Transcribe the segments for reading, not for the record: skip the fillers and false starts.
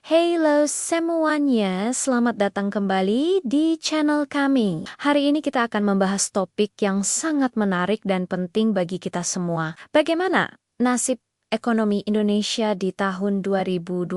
Halo semuanya, selamat datang kembali di channel kami. Hari ini kita akan membahas topik yang sangat menarik dan penting bagi kita semua. Bagaimana nasib ekonomi Indonesia di tahun 2026?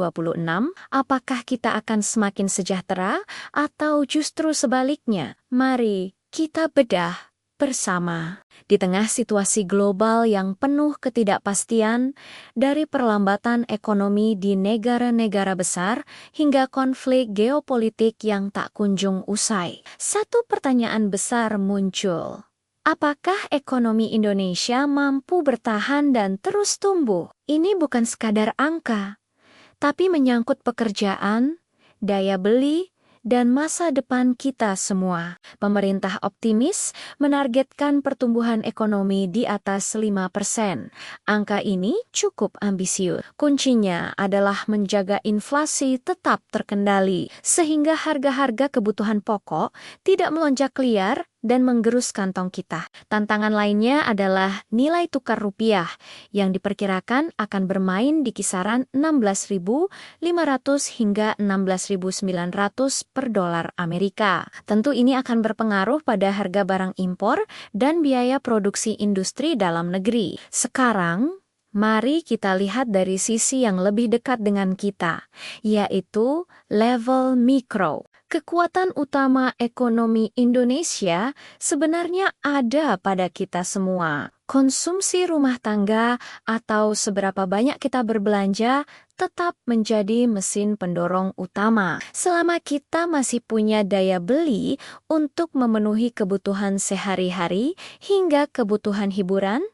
Apakah kita akan semakin sejahtera atau justru sebaliknya? Mari kita bedah bersama. Di tengah situasi global yang penuh ketidakpastian, dari perlambatan ekonomi di negara-negara besar hingga konflik geopolitik yang tak kunjung usai, satu pertanyaan besar muncul. Apakah ekonomi Indonesia mampu bertahan dan terus tumbuh? Ini bukan sekadar angka, tapi menyangkut pekerjaan, daya beli, dan masa depan kita semua. Pemerintah optimis menargetkan pertumbuhan ekonomi di atas 5%. Angka ini cukup ambisius. Kuncinya adalah menjaga inflasi tetap terkendali, sehingga harga-harga kebutuhan pokok tidak melonjak liar dan menggerus kantong kita. Tantangan lainnya adalah nilai tukar rupiah yang diperkirakan akan bermain di kisaran 16.500 hingga 16.900 per dolar Amerika. Tentu ini akan berpengaruh pada harga barang impor dan biaya produksi industri dalam negeri. Sekarang, mari kita lihat dari sisi yang lebih dekat dengan kita, yaitu level mikro. Kekuatan utama ekonomi Indonesia sebenarnya ada pada kita semua. Konsumsi rumah tangga atau seberapa banyak kita berbelanja tetap menjadi mesin pendorong utama. Selama kita masih punya daya beli untuk memenuhi kebutuhan sehari-hari hingga kebutuhan hiburan,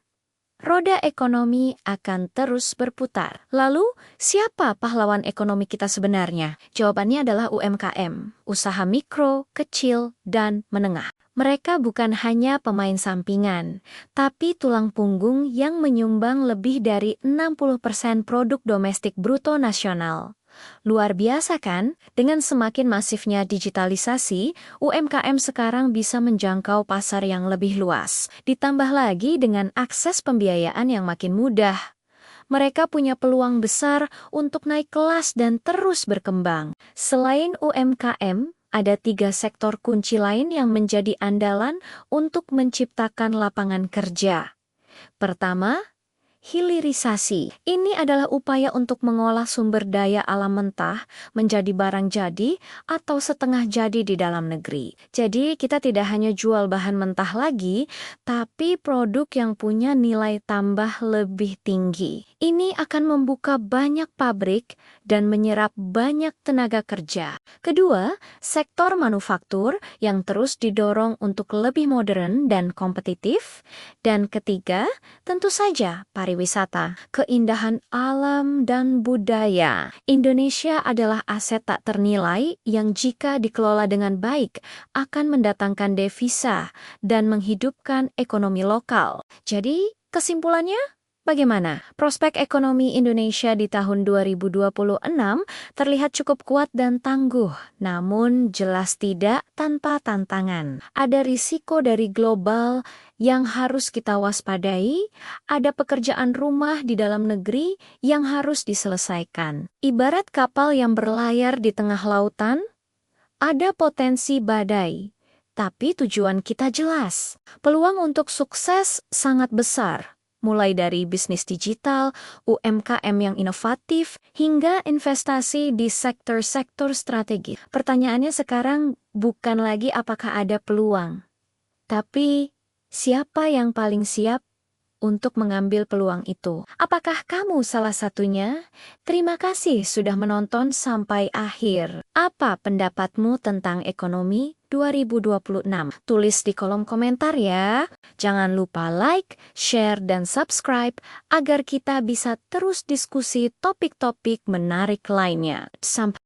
roda ekonomi akan terus berputar. Lalu, siapa pahlawan ekonomi kita sebenarnya? Jawabannya adalah UMKM, usaha mikro, kecil, dan menengah. Mereka bukan hanya pemain sampingan, tapi tulang punggung yang menyumbang lebih dari 60% produk domestik bruto nasional. Luar biasa kan? Dengan semakin masifnya digitalisasi, UMKM sekarang bisa menjangkau pasar yang lebih luas. Ditambah lagi dengan akses pembiayaan yang makin mudah. Mereka punya peluang besar untuk naik kelas dan terus berkembang. Selain UMKM, ada 3 sektor kunci lain yang menjadi andalan untuk menciptakan lapangan kerja. Pertama, hilirisasi. Ini adalah upaya untuk mengolah sumber daya alam mentah menjadi barang jadi atau setengah jadi di dalam negeri. Jadi kita tidak hanya jual bahan mentah lagi, tapi produk yang punya nilai tambah lebih tinggi. Ini akan membuka banyak pabrik dan menyerap banyak tenaga kerja. Kedua, sektor manufaktur yang terus didorong untuk lebih modern dan kompetitif. Dan ketiga, tentu saja pariwisata, keindahan alam dan budaya. Indonesia adalah aset tak ternilai yang jika dikelola dengan baik akan mendatangkan devisa dan menghidupkan ekonomi lokal. Jadi, kesimpulannya? Bagaimana? Prospek ekonomi Indonesia di tahun 2026 terlihat cukup kuat dan tangguh, namun jelas tidak tanpa tantangan. Ada risiko dari global yang harus kita waspadai, ada pekerjaan rumah di dalam negeri yang harus diselesaikan. Ibarat kapal yang berlayar di tengah lautan, ada potensi badai, tapi tujuan kita jelas. Peluang untuk sukses sangat besar. Mulai dari bisnis digital, UMKM yang inovatif, hingga investasi di sektor-sektor strategis. Pertanyaannya sekarang bukan lagi apakah ada peluang, tapi siapa yang paling siap untuk mengambil peluang itu. Apakah kamu salah satunya? Terima kasih sudah menonton sampai akhir. Apa pendapatmu tentang ekonomi 2026? Tulis di kolom komentar ya. Jangan lupa like, share, dan subscribe agar kita bisa terus diskusi topik-topik menarik lainnya. Sampai